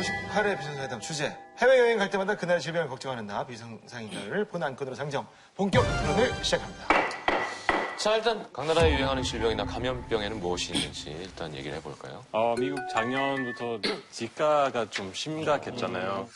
제58회 비상사회담 주제. 해외여행 갈 때마다 그날 질병을 걱정하는 나 비상상인가를 본 안건으로 상정. 본격 토론을 시작합니다. 자, 일단 각 나라에 유행하는 질병이나 감염병에는 무엇이 있는지 일단 얘기를 해볼까요? 미국 작년부터 지카가 좀 심각했잖아요.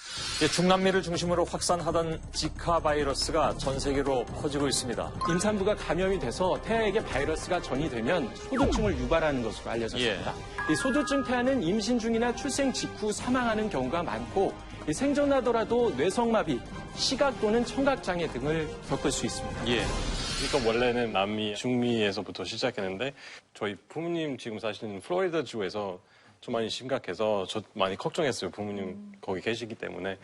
중남미를 중심으로 확산하던 지카 바이러스가 전 세계로 퍼지고 있습니다. 임산부가 감염이 돼서 태아에게 바이러스가 전이되면 소두증을 유발하는 것으로 알려졌습니다. 이 소두증 태아는 임신 중이나 출생 직후 사망하는 경우가 많고 이 생존하더라도 뇌성마비, 시각 또는 청각장애 등을 겪을 수 있습니다. 그러니까 원래는 남미, 중미에서부터 시작했는데 저희 부모님 지금 사시는 플로리다 주에서 좀 많이 심각해서 저 많이 걱정했어요. 부모님 거기 계시기 때문에.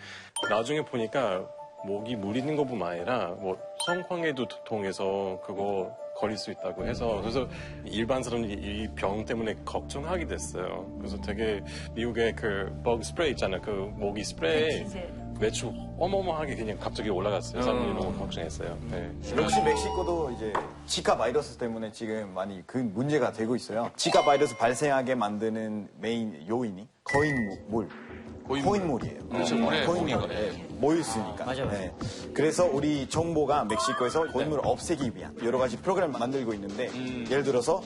나중에 보니까 목이 물리는 것뿐만 아니라 뭐 성황에도 통해서 그거 걸릴 수 있다고 해서 그래서 일반 사람들이 이 병 때문에 걱정하게 됐어요. 그래서 되게 미국의 그 버그 스프레이 있잖아요. 그 모기 스프레이 매출 어마어마하게 그냥 갑자기 올라갔어요. 사람들이 너무 걱정했어요. 네. 역시 멕시코도 이제 지카 바이러스 때문에 지금 많이 그 문제가 되고 있어요. 지카 바이러스 발생하게 만드는 메인 요인이 거인물. 코인물이에요. 그렇죠. 물에 코인물. 모였으니까. 맞아요. 네. 그래서 우리 정부가 멕시코에서 코인물을 없애기 위한 여러 가지 프로그램을 만들고 있는데 예를 들어서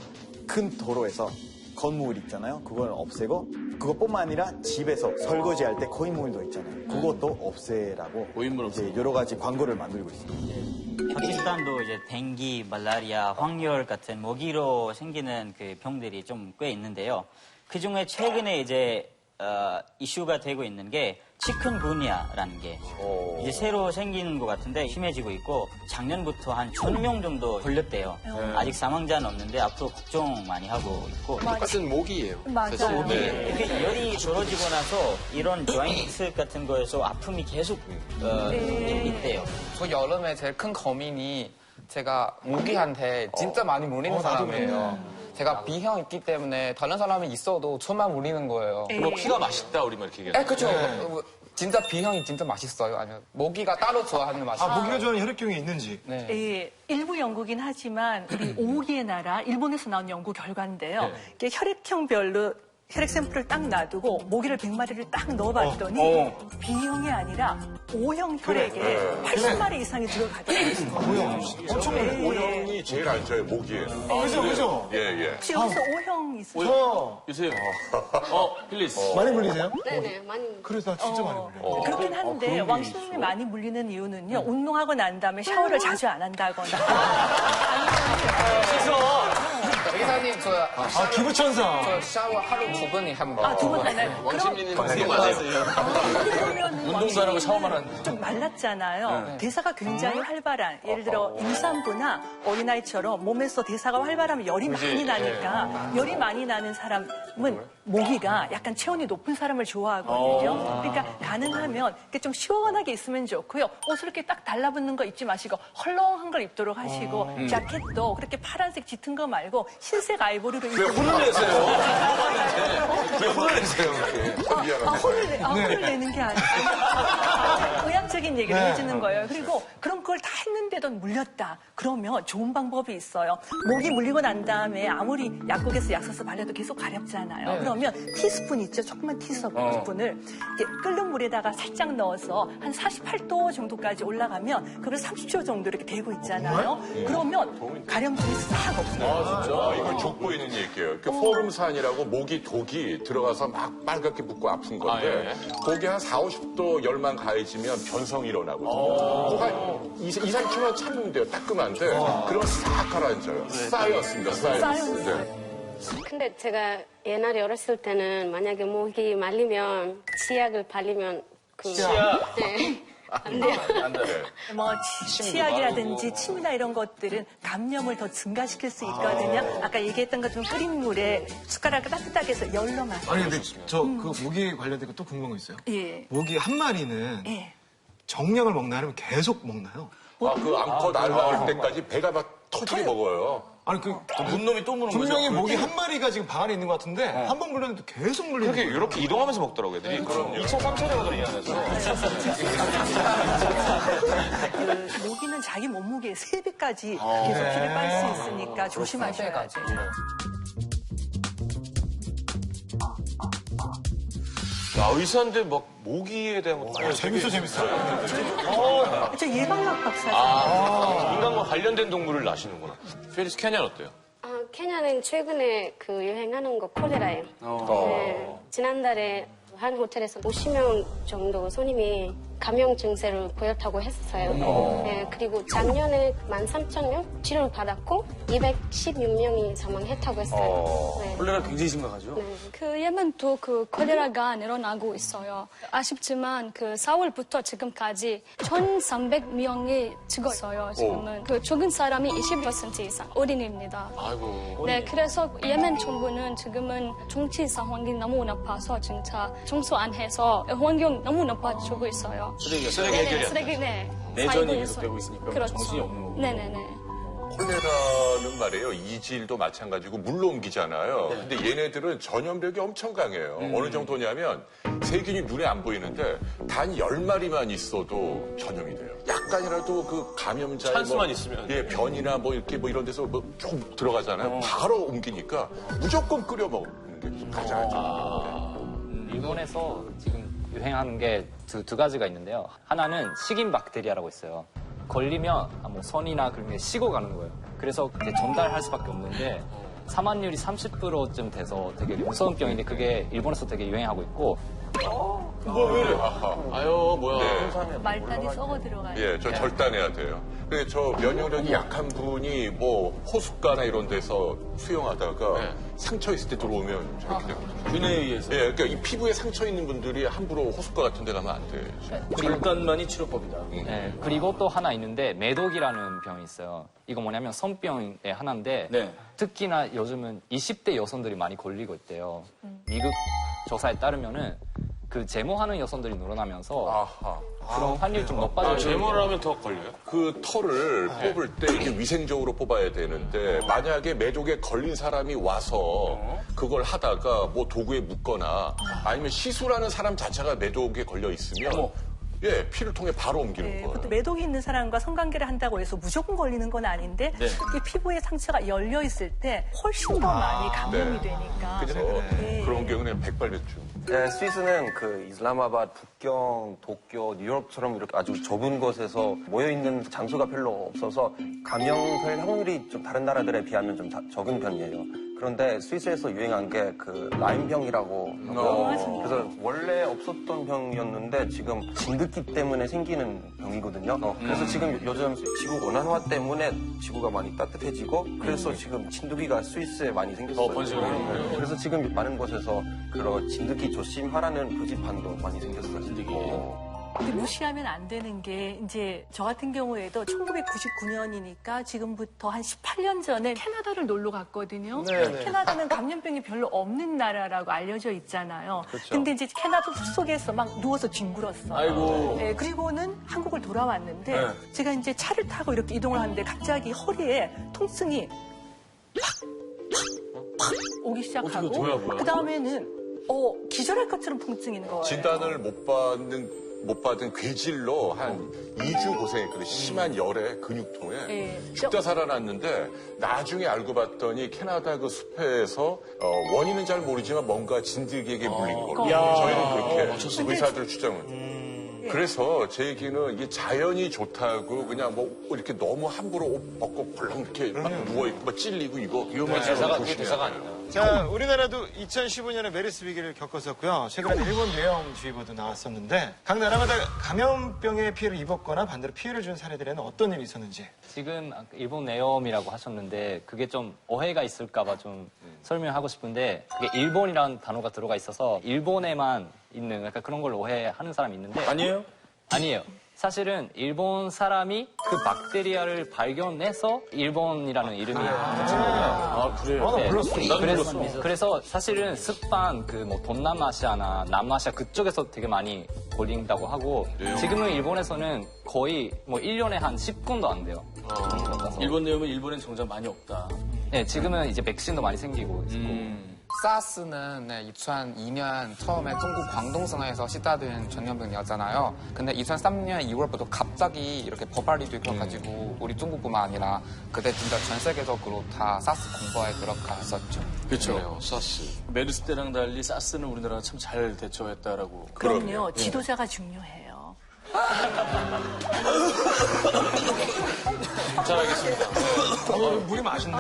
큰 도로에서 건물 있잖아요. 그걸 없애고 그것뿐만 아니라 집에서 설거지할 때 코인물도 있잖아요. 그것도 없애라고 이제 여러 가지 광고를 만들고 있습니다. 파키스탄도 이제 댕기, 말라리아, 황열 같은 모기로 생기는 그 병들이 좀 꽤 있는데요. 그 중에 최근에 이제 이슈가 되고 있는 게 치큰구니아라는 게 이제 새로 생기는 것 같은데 심해지고 있고 작년부터 한 1,000명 정도 걸렸대요. 아직 사망자는 없는데 앞으로 걱정 많이 하고 있고. 똑같은 모기예요. 맞아요. 이렇게 열이 떨어지고 나서 이런 조인트 같은 거에서 아픔이 계속 있대요. 저 여름에 제일 큰 고민이 제가 모기한테 진짜 많이 물리는 사람이에요. 제가 B형 있기 때문에 다른 사람이 있어도 저만 물리는 거예요. 뭐 피가 맛있다 우리 말 이렇게 얘기하는 그렇죠. 진짜 B형이 진짜 맛있어요. 아니면 모기가 따로 좋아하는 맛이. 모기가 좋아하는 혈액형이 있는지. 네. 예, 일부 연구긴 하지만 우리 오기의 나라 일본에서 나온 연구 결과인데요. 이게 혈액형별로 혈액 샘플을 딱 놔두고 모기를 100마리를 딱 넣어봤더니 B형이 아니라 O형 혈액에 80마리 이상이 들어가더라고요. O형이 제일 안좋아요, 모기에. 그죠? 예. 혹시 여기서 O형 있으세요? 요새 필리스. 많이 물리세요? 네네, 많이. 그래서 나 진짜 많이 물려요. 그렇긴 한데 왕신님이 많이 물리는 이유는요. 운동하고 난 다음에 샤워를 자주 안 한다거나. 의사님 저 기부천사. 샤워 하루 2번에 한 번. 2번 하나요? 왕십리는 되게 많으세요. 그러면 운동도 안 하고 샤워만 하는데. 좀 말랐잖아요. 대사가 굉장히 활발한, 예를 들어 임산부나 어린아이처럼 몸에서 대사가 활발하면 열이 많이 나니까 열이 많이 나는 사람은 모기가 약간 체온이 높은 사람을 좋아하거든요. 그러니까 가능하면 이렇게 좀 시원하게 있으면 좋고요. 옷을 이렇게 딱 달라붙는 거 입지 마시고 헐렁한 걸 입도록 하시고 자켓도 그렇게 파란색 짙은 거 말고 흰색 아이보리로 입고. 왜 혼을 내세요? 왜 혼을 내세요? 혼을 내는 게 아니고 의학적인 얘기를 해주는 거예요. 그리고 그런 걸 다 했는데도 물렸다. 그러면 좋은 방법이 있어요. 모기 물리고 난 다음에 아무리 약국에서 약 사서 발라도 계속 가렵잖아요. 그러면 티스푼 있죠? 조그만 티스푼을 이렇게 끓는 물에다가 살짝 넣어서 한 48도 정도까지 올라가면 그걸 30초 정도 이렇게 대고 있잖아요. 그러면 가려움증이 싹 없어요. 진짜? 이건 족보 있는 얘기예요. 그 포름산이라고 모기 독이 들어가서 막 빨갛게 붓고 아픈 건데 거기 한 4, 50도 열만 가해지면 변성이 일어나거든요. 그거 한 2, 3km 참으면 돼요. 따끔한데 그러면 싹 가라앉아요. 쌓였습니다. 쌓였어요. 근데 제가 옛날에 어렸을 때는 만약에 목이 말리면 치약을 바르면 치약? 네. 안 돼요. 안 돼. 뭐 치약이라든지 침이나 이런 것들은 감염을 더 증가시킬 수 있거든요. 아까 얘기했던 것처럼 끓인 물에 숟가락을 따뜻하게 해서 열로 마셔요. 아니 근데 저 그 모기 관련된 거 또 궁금한 거 있어요. 예. 모기 한 마리는 예. 정량을 먹나요? 아니면 계속 먹나요? 그 암컷 알 나올 때까지 배가 막 터지게 먹어요. 아니 문놈이 또 무는 거죠. 분명히 모기 한 마리가 지금 방 안에 있는 것 같은데 한 번 물렸는데 계속 물리는 그렇게 거예요. 이렇게 이동하면서 먹더라고요, 애들이. 그럼 2차, 3차 되거든요, 이 안에서. 그 모기는 자기 몸무게의 3배까지 계속 피를 빨 수 있으니까 조심하셔야죠. 의사인데 막 모기에 대한 것도 재밌어. 저 예방학 박사죠. 인간과 관련된 동물을 낳으시는구나. 펠리스 케냐는 어때요? 케냐는 최근에 그 유행하는 거 콜레라예요. 네, 지난달에 한 호텔에서 50명 정도 손님이 감염 증세를 보였다고 했었어요. 네, 그리고 작년에 13,000명 치료를 받았고 216명이 사망했다고 했어요. 네. 콜레라 굉장히 심각하죠? 네. 그 예멘도 그 콜레라가 늘어나고 있어요. 아쉽지만 그 4월부터 지금까지 1,300명이 죽었어요. 지금은 그 죽은 사람이 20% 이상 어린이입니다. 아이고. 네, 그래서 예멘 정부는 지금은 정치 상황이 너무 나빠서 진짜 청소 안 해서 환경 너무 나빠지고 있어요. 쓰레기 네네, 해결이 안 쓰레기 네. 내전이 살고 계속되고 있으니까 그렇죠. 정신이 없는 거고. 네네네. 콜레라는 말이에요. 이질도 마찬가지고 물로 옮기잖아요. 근데 얘네들은 전염력이 엄청 강해요. 어느 정도냐면 세균이 눈에 안 보이는데 단 10마리만 있어도 전염이 돼요. 약간이라도 그 감염자의 찬스만 있으면. 예, 변이나 뭐 이렇게 뭐 이런 데서 뭐 쭉 들어가잖아요. 바로 옮기니까 무조건 끓여 먹는 게 가장 안좋아요. 일본에서 지금 유행하는 게 두 가지가 있는데요. 하나는 식인 박테리아라고 있어요. 걸리면 뭐 손이나 그런 게 식어가는 거예요. 그래서 이제 전달할 수밖에 없는데 사망률이 30%쯤 돼서 되게 무서운 병인데 그게 일본에서 되게 유행하고 있고. 뭐 왜 이래? 아유, 뭐야. 네. 말단이 썩어 들어가요. 예, 저 절단해야 돼요. 근데 저 면역력이 약한 분이 뭐 호숫가나 이런 데서 수영하다가 상처 있을 때 들어오면 저렇게 되거든요. 균에 의해서. 예, 그러니까 이 피부에 상처 있는 분들이 함부로 호숫가 같은 데 가면 안 돼. 절단만이 치료법이다. 네, 그리고 또 하나 있는데 매독이라는 병이 있어요. 이거 뭐냐면 손병의 하나인데 네. 특히나 요즘은 20대 여성들이 많이 걸리고 있대요. 미국 조사에 따르면은 그 제모하는 여성들이 늘어나면서 그런 환율이 좀 높아져요. 제모를 하면 더 걸려요? 그 털을 뽑을 때 이게 위생적으로 뽑아야 되는데 만약에 매독에 걸린 사람이 와서 그걸 하다가 뭐 도구에 묻거나 아니면 시술하는 사람 자체가 매독에 걸려 있으면 예, 피를 통해 바로 옮기는 네, 거예요. 그것도 매독이 있는 사람과 성관계를 한다고 해서 무조건 걸리는 건 아닌데 이 피부에 상처가 열려 있을 때 훨씬 더 많이 감염이 되니까. 그래서 그런 경우는 백발백중. 네, 스위스는 그 이슬라마바드, 북경, 도쿄, 뉴욕처럼 이렇게 아주 좁은 곳에서 모여있는 장소가 별로 없어서 감염될 확률이 좀 다른 나라들에 비하면 좀 적은 편이에요. 그런데 스위스에서 유행한 게 그 라임병이라고 하고요. 그래서 원래 없었던 병이었는데 지금 진드기 때문에 생기는 병이거든요. 그래서 지금 요즘 지구 온난화 때문에 지구가 많이 따뜻해지고 그래서 지금 진드기가 스위스에 많이 생겼어요. 그래서 지금 많은 곳에서 그런 진드기 조심하라는 표지판도 많이 생겼어요. 진드기. 근데 무시하면 안 되는 게 이제 저 같은 경우에도 1999년이니까 지금부터 한 18년 전에 캐나다를 놀러 갔거든요. 캐나다는 감염병이 별로 없는 나라라고 알려져 있잖아요. 근데 이제 캐나다 숲속에서 막 누워서 뒹굴었어요. 아이고. 네, 그리고는 한국을 돌아왔는데 제가 이제 차를 타고 이렇게 이동을 하는데 갑자기 허리에 통증이 팍 오기 시작하고 그 다음에는 기절할 것처럼 통증이 있는 거예요. 진단을 못 받은 괴질로 한 2주 고생했거든요. 심한 열에 근육통에 죽다 살아났는데 나중에 알고 봤더니 캐나다 그 숲에서 원인은 잘 모르지만 뭔가 진드기에게 물린 걸로. 저희는 그렇게 의사들 추정은. 그래서 제 얘기는 이게 자연이 좋다고 그냥 뭐 이렇게 너무 함부로 옷 벗고 벌렁 이렇게 막 누워있고 막 찔리고 이거 위험한 대사가 아니다. 자, 우리나라도 2015년에 메르스 위기를 겪었었고요. 최근에 일본 뇌염주의보도 나왔었는데 각 나라마다 감염병의 피해를 입었거나 반대로 피해를 준 사례들에는 어떤 일이 있었는지. 지금 일본 내염이라고 하셨는데 그게 좀 오해가 있을까봐 좀 설명하고 싶은데 그게 일본이라는 단어가 들어가 있어서 일본에만 있는 약간 그런 걸 오해하는 사람이 있는데 아니에요? 아니에요. 사실은 일본 사람이 그 박테리아를 발견해서 일본이라는 이름이 그래요? 네. 그래서 사실은 스판 그 뭐 동남아시아나 남아시아 그쪽에서 되게 많이 걸린다고 하고 지금은 일본에서는 거의 뭐 1년에 한 10건도 안 돼요. 일본 내용은 일본엔 정작 많이 없다. 네, 지금은 이제 백신도 많이 생기고 있고. 사스는 2002년 처음에 중국 광동성에서 시작된 전염병이었잖아요. 근데 2003년 2월부터 갑자기 이렇게 버발이 되어가지고 우리 중국뿐만 아니라 그때 진짜 전 세계적으로 다 사스 공부에 들어갔었죠. 그렇죠. 사스. 메르스 때랑 달리 사스는 우리나라가 참 잘 대처했다라고. 그럼요. 지도자가 중요해요. 잘 알겠습니다. 물이 맛있네.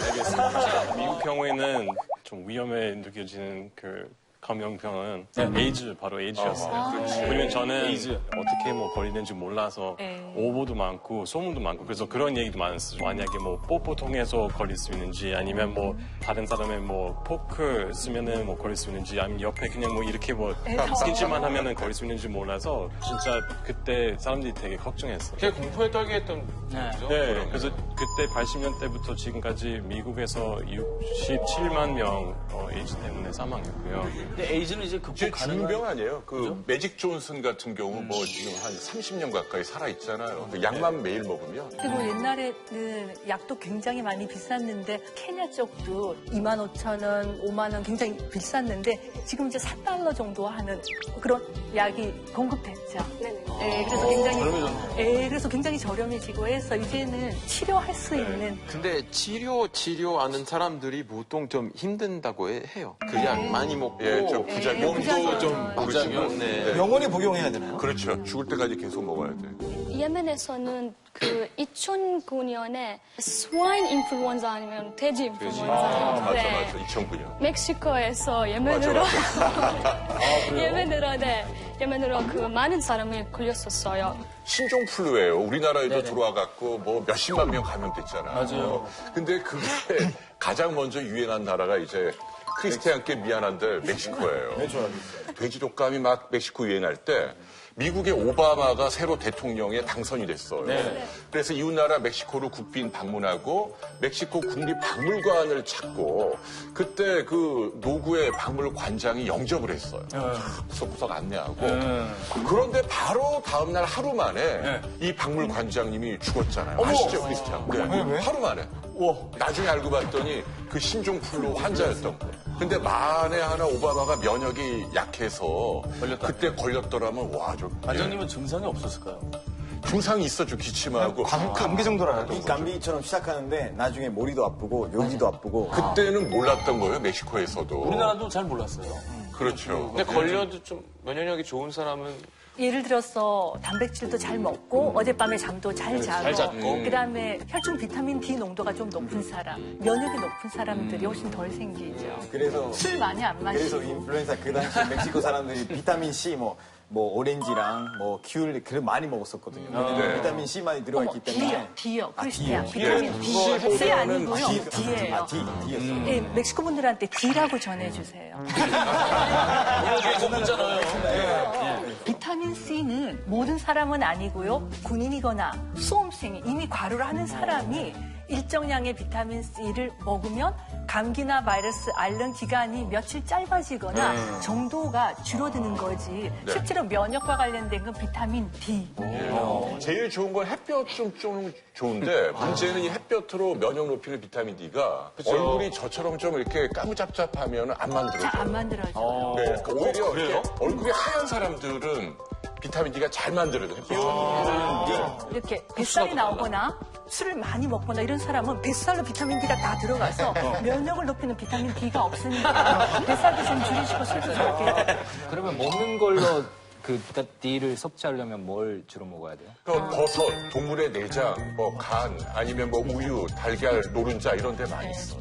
알겠습니다. 미국 경우에는 좀 위험해 느껴지는 그 감염병은 에이즈, 바로 에이즈였어요. 왜냐면 저는 어떻게 뭐 걸리는지 몰라서 오보도 많고 소문도 많고 그래서 그런 얘기도 많았어요. 만약에 뭐 뽀뽀 통해서 걸릴 수 있는지 아니면 뭐 다른 사람의 뭐 포크 쓰면은 뭐 걸릴 수 있는지 아니면 옆에 그냥 뭐 이렇게 뭐 스킨십만 하면은 걸릴 수 있는지 몰라서 진짜 그때 사람들이 되게 걱정했어요. 되게 공포에 떨게 했던 거죠? 네, 그래서 그때 80년대부터 지금까지 미국에서 67만 명 에이즈 때문에 사망했고요. 근데 에이즈는 이제 극복 가능한 중병 아니에요? 그 매직 존슨 같은 경우 뭐 지금 한 30년 가까이 살아 있잖아요. 그 약만 매일 먹으면. 그리고 옛날에는 약도 굉장히 많이 비쌌는데 케냐 쪽도 25,000원, 5만 원 굉장히 비쌌는데 지금 이제 $4 정도 하는 그런 약이 공급됐죠. 네, 그래서 굉장히 그래서 굉장히 저렴해지고 해서 이제는 치료할 수 있는. 근데 치료하는 사람들이 보통 좀 힘든다고 해요. 그 약 많이 먹고 좀 부작용도 좀 부작용. 네. 영원히 복용해야 되나요? 그렇죠. 죽을 때까지 계속 먹어야 돼. 예멘에서는 그 2009년에 스와인 인플루엔자 아니면 돼지 인플루엔자. 맞아. 2009년. 멕시코에서 예멘으로 예멘으로 그 많은 사람이 걸렸었어요. 신종플루예요. 우리나라에도 들어와갖고 뭐 몇십만 명 감염됐잖아요. 맞아요. 근데 그게 가장 먼저 유행한 나라가 이제 크리스티안께 미안한데 멕시코예요. 돼지 독감이 막 멕시코 유행할 때 미국의 오바마가 새로 대통령에 당선이 됐어요. 그래서 이웃나라 멕시코로 국빈 방문하고 멕시코 국립박물관을 찾고 그때 그 노구의 박물관장이 영접을 했어요. 구석구석 안내하고. 그런데 바로 다음날 하루 만에 이 박물관장님이 죽었잖아요. 아시죠, 크리스티안? 네. 하루 만에. 나중에 알고 봤더니 그 신종플루 환자였던 거예요. 근데 만에 하나 오바마가 면역이 약해서 그때 걸렸더라면 관장님은 증상이 없었을까요? 증상이 있었죠. 기침하고 감기 정도라도. 감기처럼 시작하는데 나중에 머리도 아프고 여기도 아프고. 그때는 몰랐던 거예요. 멕시코에서도. 우리나라도 잘 몰랐어요. 그렇죠. 근데 걸려도 좀 면역력이 좋은 사람은 예를 들어서 단백질도 잘 먹고 어젯밤에 잠도 잘 자고 그다음에 혈중 비타민 D 농도가 좀 높은 사람, 면역이 높은 사람들이 훨씬 덜 생기죠. 그래서 술 많이 안 마시고. 그래서 인플루엔자 그 당시 멕시코 사람들이 비타민 C 뭐 오렌지랑 뭐 귤 그걸 많이 먹었었거든요. 비타민 C 많이 들어가 있기 때문에. D요. 크리스티안. 비타민 D. C 아니고요. D예요. D였어요. 네, 멕시코 분들한테 D라고 전해주세요. 비타민 C는 모든 사람은 아니고요. 군인이거나 수험생이 이미 과로를 하는 사람이 일정량의 비타민 C를 먹으면 감기나 바이러스 앓는 기간이 며칠 짧아지거나 정도가 줄어드는 거지. 실제로 면역과 관련된 건 비타민 D. 제일 좋은 건 햇볕 좀 좋은데 문제는 이 햇볕으로 면역 높이는 비타민 D가 얼굴이 저처럼 좀 이렇게 까무잡잡하면 안 만들어져요. 잘 안 만들어져요. 네, 그러니까 오히려 이렇게 얼굴이 하얀 사람들은 비타민 D가 잘 만들어져요. 햇볕. 이렇게 뱃살이 나오거나 술을 많이 먹거나 이런 사람은 뱃살로 비타민 D가 다 들어가서 면역을 높이는 비타민 D가 없으니까 뱃살도 좀 줄이시고 술도 적게. 그러면 먹는 걸로 그 D를 섭취하려면 뭘 주로 먹어야 돼요? 버섯, 동물의 내장, 뭐 간, 아니면 뭐 우유, 달걀, 노른자 이런 데 많이 있어요.